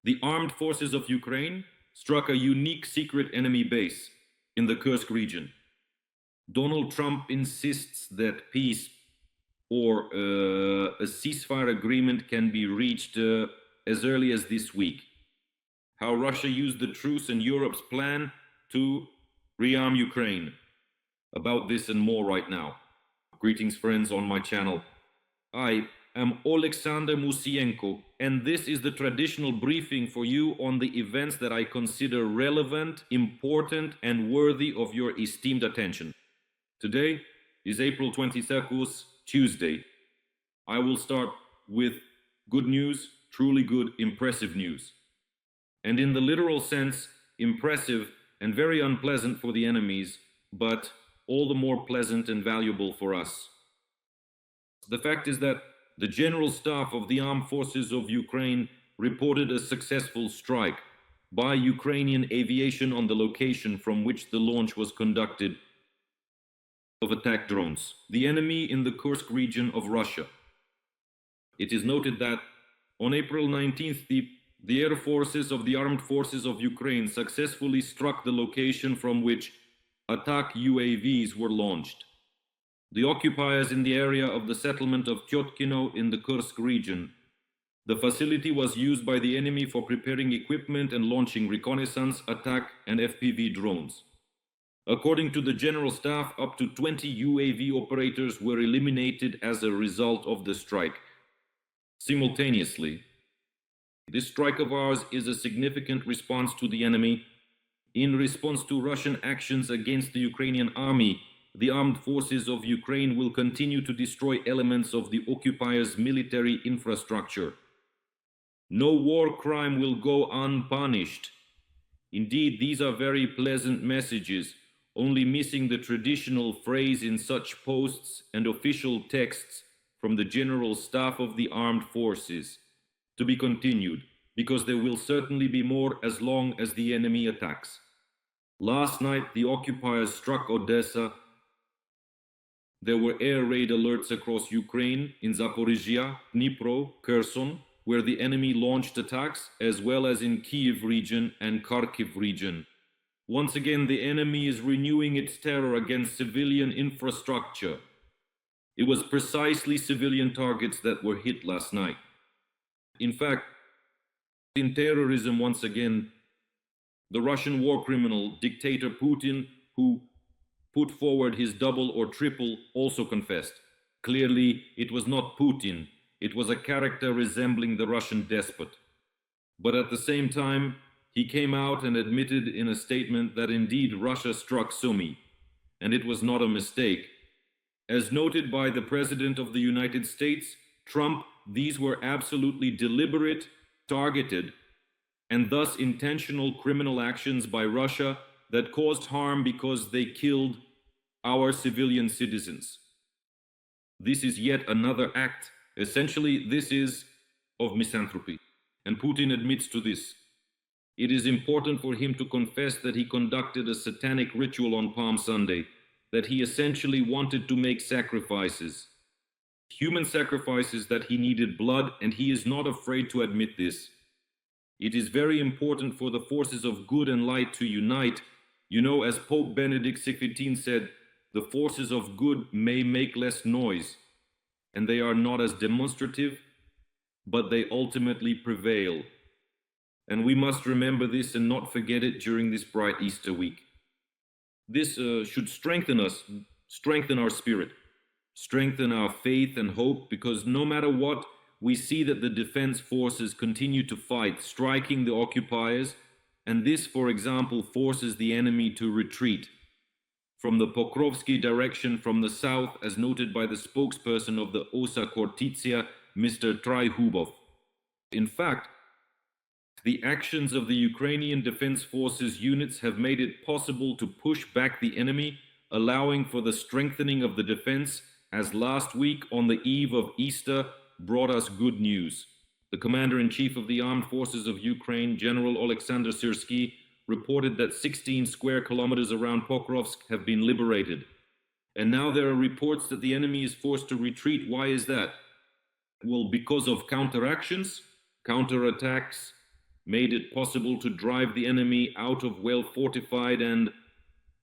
The armed forces of Ukraine struck a unique secret enemy base in the Kursk region. Donald Trump insists that peace or a ceasefire agreement can be reached as early as this week. How Russia used the truce and Europe's plan to rearm Ukraine. About this and more right now. Greetings, friends, on my channel. I am Alexander Musienko, and this is the traditional briefing for you on the events that I consider relevant, important, and worthy of your esteemed attention. Today is April 22nd, Tuesday. I will start with good news, truly good, impressive news. And in the literal sense, impressive and very unpleasant for the enemies, but all the more pleasant and valuable for us. The fact is that the General Staff of the Armed Forces of Ukraine reported a successful strike by Ukrainian aviation on the location from which the launch was conducted of attack drones, the enemy in the Kursk region of Russia. It is noted that on April 19th, the Air Forces of the Armed Forces of Ukraine successfully struck the location from which attack UAVs were launched. The occupiers in the area of the settlement of Tyotkino in the Kursk region. The facility was used by the enemy for preparing equipment and launching reconnaissance, attack, and FPV drones. According to the General Staff, up to 20 UAV operators were eliminated as a result of the strike. Simultaneously, this strike of ours is a significant response to the enemy. In response to Russian actions against the Ukrainian army, the armed forces of Ukraine will continue to destroy elements of the occupiers' military infrastructure. No war crime will go unpunished. Indeed, these are very pleasant messages, only missing the traditional phrase in such posts and official texts from the General Staff of the Armed Forces. To be continued, because there will certainly be more as long as the enemy attacks. Last night, the occupiers struck Odessa. There were air raid alerts across Ukraine, in Zaporizhia, Dnipro, Kherson, where the enemy launched attacks, as well as in Kyiv region and Kharkiv region. Once again, the enemy is renewing its terror against civilian infrastructure. It was precisely civilian targets that were hit last night. In fact, in terrorism, once again, the Russian war criminal, dictator Putin, who put forward his double or triple, also confessed. Clearly, it was not Putin. It was a character resembling the Russian despot. But at the same time, he came out and admitted in a statement that indeed Russia struck Sumy, and it was not a mistake. As noted by the President of the United States, Trump, these were absolutely deliberate, targeted, and thus intentional criminal actions by Russia that caused harm because they killed our civilian citizens. This is yet another act. Essentially, this is of misanthropy, and Putin admits to this. It is important for him to confess that he conducted a satanic ritual on Palm Sunday, that he essentially wanted to make sacrifices, human sacrifices, that he needed blood, and he is not afraid to admit this. It is very important for the forces of good and light to unite. You know, as Pope Benedict XVI said, the forces of good may make less noise, and they are not as demonstrative, but they ultimately prevail. And we must remember this and not forget it during this bright Easter week. This should strengthen us, strengthen our spirit, strengthen our faith and hope, because no matter what, we see that the defense forces continue to fight, striking the occupiers, and this, for example, forces the enemy to retreat from the Pokrovsky direction from the south, as noted by the spokesperson of the Osa Kortitsia, Mr. Tryhubov. In fact, the actions of the Ukrainian Defense Forces units have made it possible to push back the enemy, allowing for the strengthening of the defense, as last week on the eve of Easter brought us good news. The Commander-in-Chief of the Armed Forces of Ukraine, General Alexander Syrsky, reported that 16 square kilometers around Pokrovsk have been liberated. And now there are reports that the enemy is forced to retreat. Why is that? Well, because of counteractions, counterattacks, made it possible to drive the enemy out of well-fortified and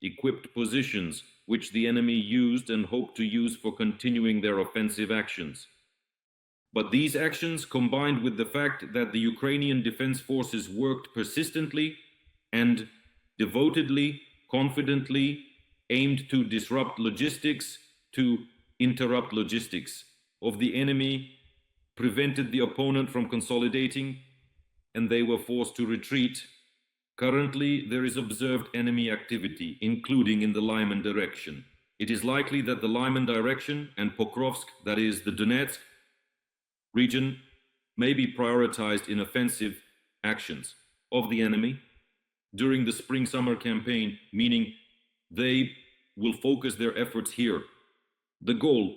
equipped positions, which the enemy used and hoped to use for continuing their offensive actions. But these actions, combined with the fact that the Ukrainian defense forces worked persistently and devotedly, confidently, aimed to disrupt logistics, to interrupt logistics of the enemy, prevented the opponent from consolidating, and they were forced to retreat. Currently, there is observed enemy activity, including in the Lyman direction. It is likely that the Lyman direction and Pokrovsk, that is the Donetsk region, may be prioritized in offensive actions of the enemy during the spring-summer campaign, meaning they will focus their efforts here. The goal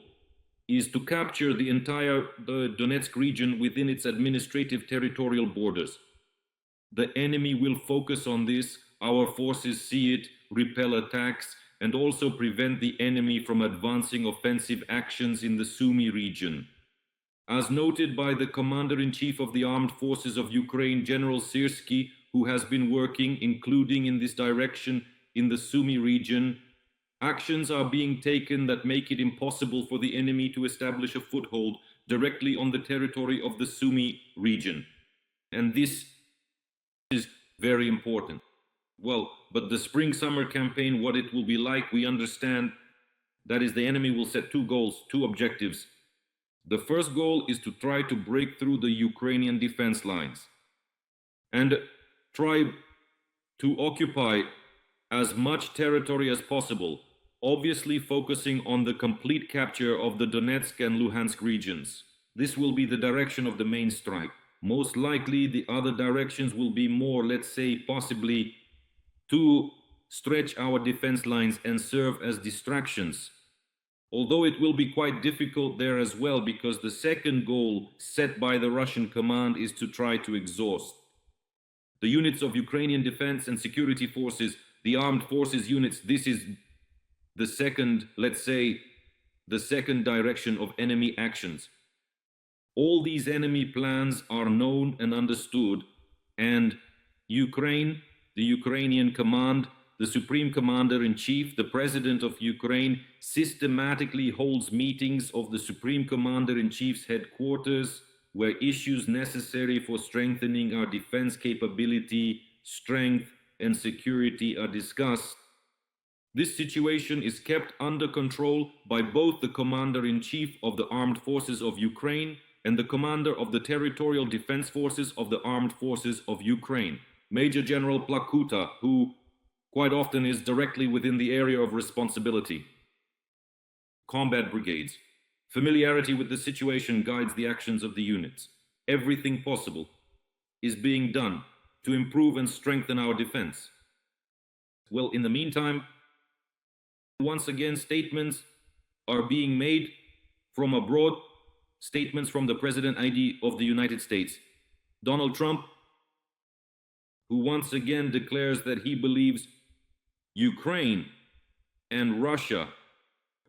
is to capture the entire Donetsk region within its administrative territorial borders. The enemy will focus on this. Our forces see it, repel attacks, and also prevent the enemy from advancing offensive actions in the Sumy region. As noted by the Commander-in-Chief of the Armed Forces of Ukraine, General Syrskyi, who has been working, including in this direction, in the Sumy region, actions are being taken that make it impossible for the enemy to establish a foothold directly on the territory of the Sumy region. And this is very important. Well, but the spring-summer campaign, what it will be like, we understand. That is, the enemy will set two goals, two objectives. The first goal is to try to break through the Ukrainian defense lines and try to occupy as much territory as possible, obviously focusing on the complete capture of the Donetsk and Luhansk regions. This will be the direction of the main strike. Most likely the other directions will be more, let's say, possibly to stretch our defense lines and serve as distractions. Although it will be quite difficult there as well, because the second goal set by the Russian command is to try to exhaust the units of Ukrainian defense and security forces, the armed forces units. This is the second, let's say, the second direction of enemy actions. All these enemy plans are known and understood, and Ukraine, the Ukrainian command, the Supreme Commander-in-Chief, the President of Ukraine, systematically holds meetings of the Supreme Commander-in-Chief's headquarters, where issues necessary for strengthening our defense capability, strength, and security are discussed. This situation is kept under control by both the Commander-in-Chief of the Armed Forces of Ukraine and the Commander of the Territorial Defense Forces of the Armed Forces of Ukraine, Major General Plakuta, who quite often is directly within the area of responsibility. Combat brigades. Familiarity with the situation guides the actions of the units. Everything possible is being done to improve and strengthen our defense. Well, in the meantime, once again, statements are being made from abroad, statements from the President of the United States, Donald Trump, who once again declares that he believes Ukraine and Russia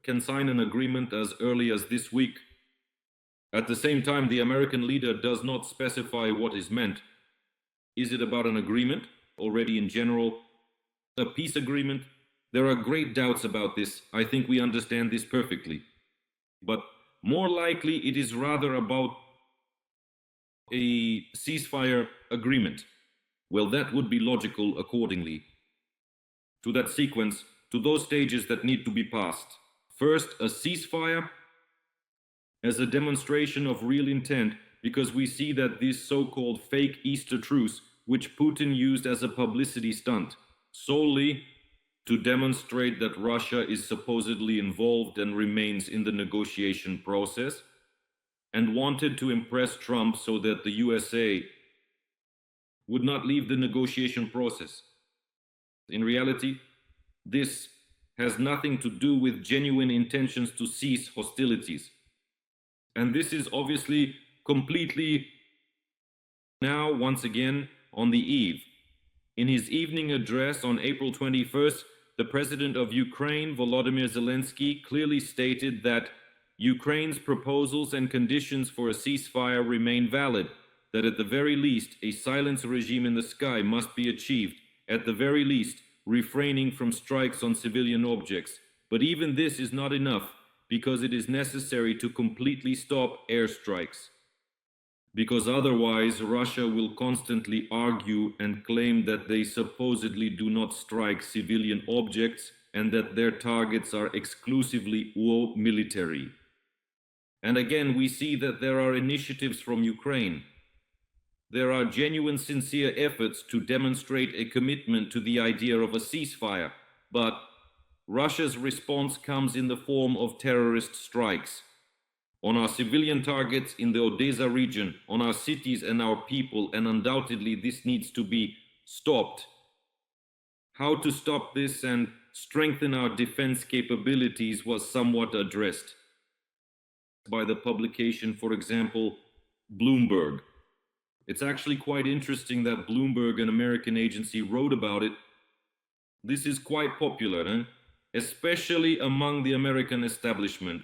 can sign an agreement as early as this week. At the same time, the American leader does not specify what is meant. Is it about an agreement, already in general, a peace agreement? There are great doubts about this. I think we understand this perfectly. But more likely, it is rather about a ceasefire agreement. Well, that would be logical accordingly to that sequence, to those stages that need to be passed. First, a ceasefire as a demonstration of real intent, because we see that this so-called fake Easter truce, which Putin used as a publicity stunt, solely to demonstrate that Russia is supposedly involved and remains in the negotiation process, and wanted to impress Trump so that the USA would not leave the negotiation process. In reality, this has nothing to do with genuine intentions to cease hostilities. And this is obviously completely now, once again, on the eve. In his evening address on April 21st, the President of Ukraine, Volodymyr Zelensky, clearly stated that Ukraine's proposals and conditions for a ceasefire remain valid, that at the very least a silence regime in the sky must be achieved, at the very least refraining from strikes on civilian objects. But even this is not enough, because it is necessary to completely stop airstrikes. Because otherwise Russia will constantly argue and claim that they supposedly do not strike civilian objects and that their targets are exclusively war military. And again, we see that there are initiatives from Ukraine. There are genuine, sincere efforts to demonstrate a commitment to the idea of a ceasefire, but Russia's response comes in the form of terrorist strikes on our civilian targets in the Odessa region, on our cities and our people, and undoubtedly this needs to be stopped. How to stop this and strengthen our defense capabilities was somewhat addressed by the publication, for example, Bloomberg. It's actually quite interesting that Bloomberg, an American agency, wrote about it. This is quite popular, especially among the American establishment,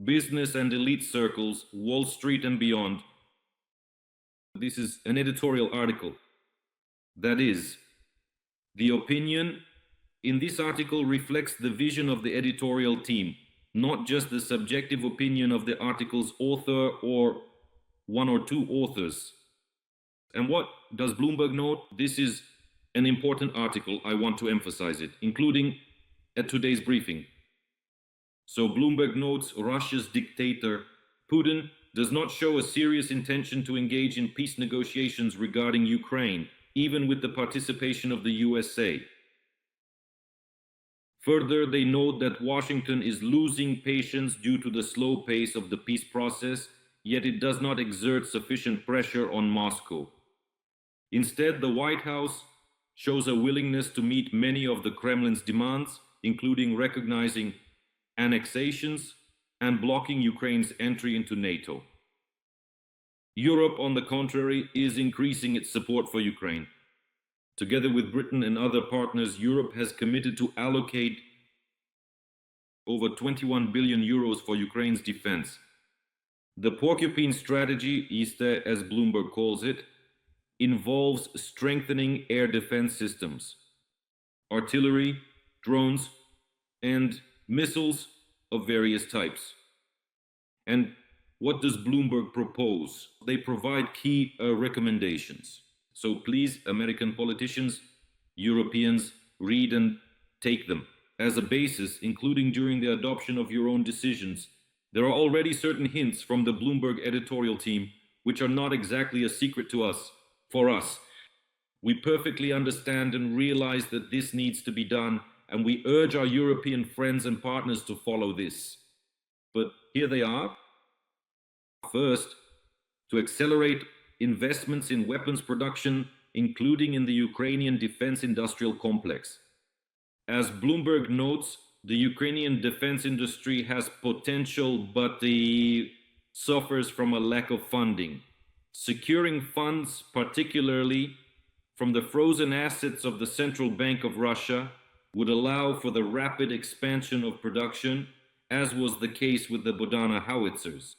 business and elite circles, Wall Street and beyond. This is an editorial article. That is, the opinion in this article reflects the vision of the editorial team, not just the subjective opinion of the article's author or one or two authors. And what does Bloomberg note? This is an important article. I want to emphasize it, including at today's briefing. So Bloomberg notes Russia's dictator, Putin, does not show a serious intention to engage in peace negotiations regarding Ukraine, even with the participation of the USA. Further, they note that Washington is losing patience due to the slow pace of the peace process, yet it does not exert sufficient pressure on Moscow. Instead, the White House shows a willingness to meet many of the Kremlin's demands, including recognizing annexations and blocking Ukraine's entry into NATO. Europe, on the contrary, is increasing its support for Ukraine. Together with Britain and other partners, Europe has committed to allocate over 21 billion euros for Ukraine's defense. The porcupine strategy, ISTE as Bloomberg calls it, involves strengthening air defense systems, artillery, drones, and missiles of various types. And what does Bloomberg propose? They provide key recommendations. So please, American politicians, Europeans, read and take them as a basis, including during the adoption of your own decisions. There are already certain hints from the Bloomberg editorial team, which are not exactly a secret to us. For us, we perfectly understand and realize that this needs to be done, and we urge our European friends and partners to follow this. But here they are. First, to accelerate investments in weapons production, including in the Ukrainian defense industrial complex. As Bloomberg notes, the Ukrainian defense industry has potential, but it suffers from a lack of funding. Securing funds, particularly from the frozen assets of the Central Bank of Russia, would allow for the rapid expansion of production, as was the case with the Bodana howitzers.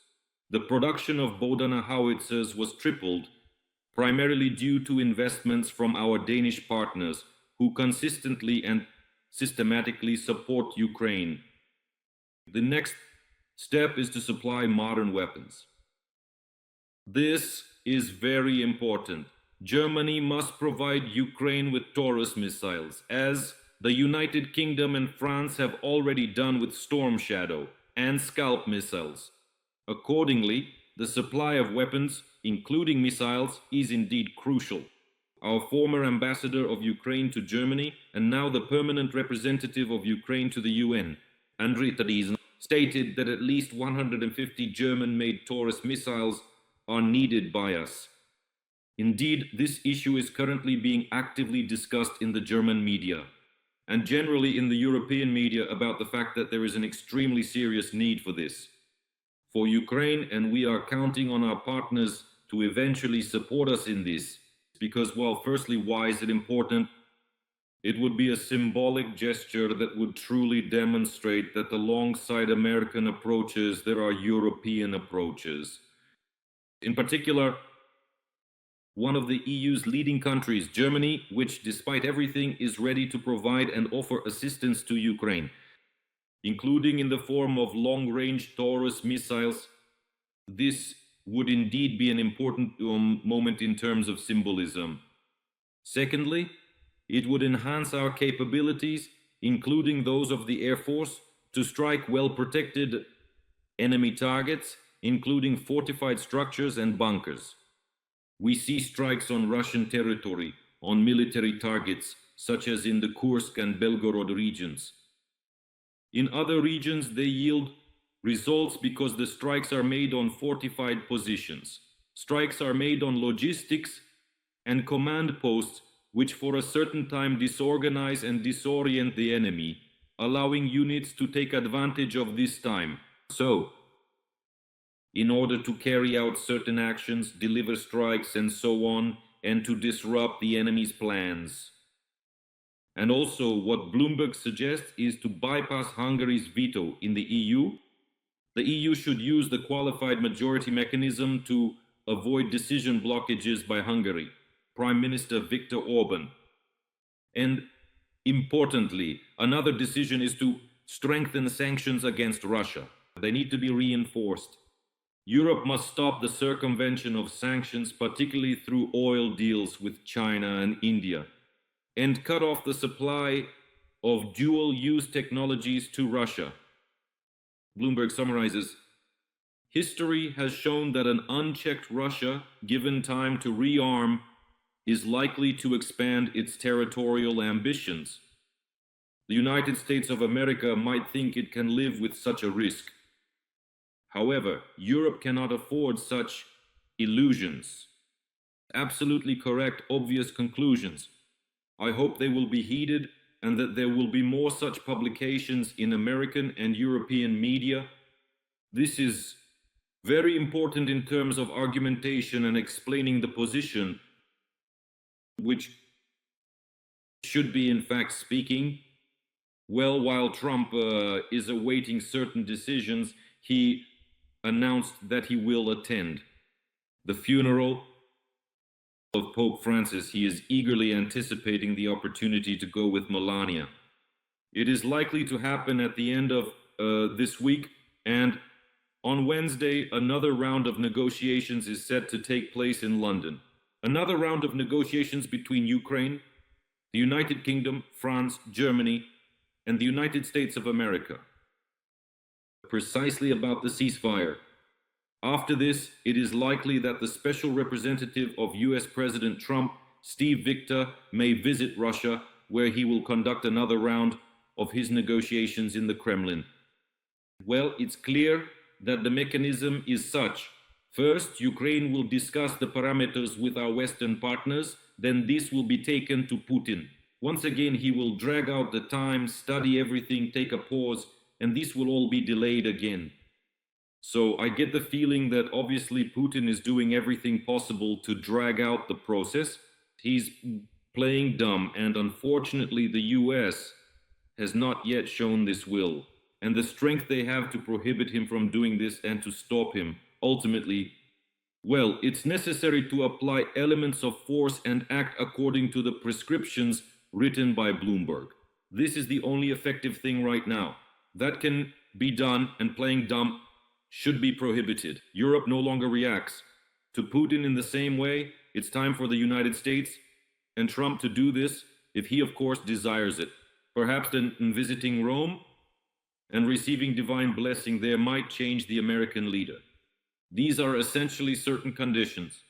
The production of Bodana howitzers was tripled, primarily due to investments from our Danish partners, who consistently and systematically support Ukraine. The next step is to supply modern weapons. This is very important. Germany must provide Ukraine with Taurus missiles, as the United Kingdom and France have already done with Storm Shadow and Scalp missiles. Accordingly, the supply of weapons, including missiles, is indeed crucial. Our former ambassador of Ukraine to Germany and now the permanent representative of Ukraine to the UN, Andriy Tadizin, stated that at least 150 German-made Taurus missiles are needed by us. Indeed, this issue is currently being actively discussed in the German media and generally in the European media about the fact that there is an extremely serious need for this for Ukraine, and we are counting on our partners to eventually support us in this, because, well, firstly, why is it important? It would be a symbolic gesture that would truly demonstrate that alongside American approaches, there are European approaches. In particular, one of the EU's leading countries, Germany, which, despite everything, is ready to provide and offer assistance to Ukraine, including in the form of long-range Taurus missiles. This would indeed be an important moment in terms of symbolism. Secondly, it would enhance our capabilities, including those of the Air Force, to strike well-protected enemy targets, including fortified structures and bunkers. We see strikes on Russian territory, on military targets, such as in the Kursk and Belgorod regions. In other regions, they yield results because the strikes are made on fortified positions. Strikes are made on logistics and command posts, which for a certain time disorganize and disorient the enemy, allowing units to take advantage of this time. So, in order to carry out certain actions, deliver strikes, and so on, and to disrupt the enemy's plans. And also, what Bloomberg suggests is to bypass Hungary's veto in the EU. The EU should use the qualified majority mechanism to avoid decision blockages by Hungary, Prime Minister Viktor Orban. And importantly, another decision is to strengthen sanctions against Russia. They need to be reinforced. Europe must stop the circumvention of sanctions, particularly through oil deals with China and India, and cut off the supply of dual-use technologies to Russia. Bloomberg summarizes, history has shown that an unchecked Russia, given time to rearm, is likely to expand its territorial ambitions. The United States of America might think it can live with such a risk. However, Europe cannot afford such illusions. Absolutely correct, obvious conclusions. I hope they will be heeded and that there will be more such publications in American and European media. This is very important in terms of argumentation and explaining the position, which should be, in fact, speaking. Well, while Trump is awaiting certain decisions, he announced that he will attend the funeral of Pope Francis. He is eagerly anticipating the opportunity to go with Melania. It is likely to happen at the end of this week, and on Wednesday, another round of negotiations is set to take place in London. Another round of negotiations between Ukraine, the United Kingdom, France, Germany, and the United States of America, precisely about the ceasefire. After this, it is likely that the special representative of US President Trump, Steve Victor, may visit Russia, where he will conduct another round of his negotiations in the Kremlin. Well, it's clear that the mechanism is such. First, Ukraine will discuss the parameters with our Western partners, then this will be taken to Putin. Once again, he will drag out the time, study everything, take a pause, and this will all be delayed again. So I get the feeling that obviously Putin is doing everything possible to drag out the process. He's playing dumb, and unfortunately the US has not yet shown this will, and the strength they have to prohibit him from doing this and to stop him. Ultimately, well, it's necessary to apply elements of force and act according to the prescriptions written by Bloomberg. This is the only effective thing right now. That can be done, and playing dumb should be prohibited. Europe no longer reacts to Putin in the same way. It's time for the United States and Trump to do this, if he, of course, desires it. Perhaps then visiting Rome and receiving divine blessing there might change the American leader. These are essentially certain conditions.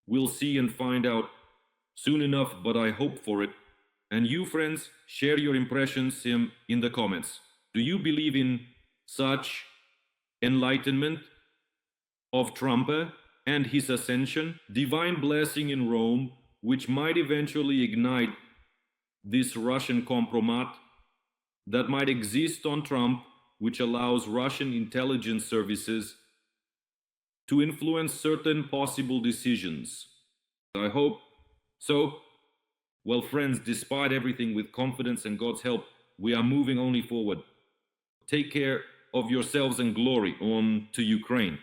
We'll see and find out soon enough, but I hope for it. And you, friends, share your impressions in the comments. Do you believe in such enlightenment of Trump and his ascension, divine blessing in Rome, which might eventually ignite this Russian compromat that might exist on Trump, which allows Russian intelligence services to influence certain possible decisions? I hope so. Well, friends, despite everything, with confidence and God's help, we are moving only forward. Take care of yourselves and glory on to Ukraine.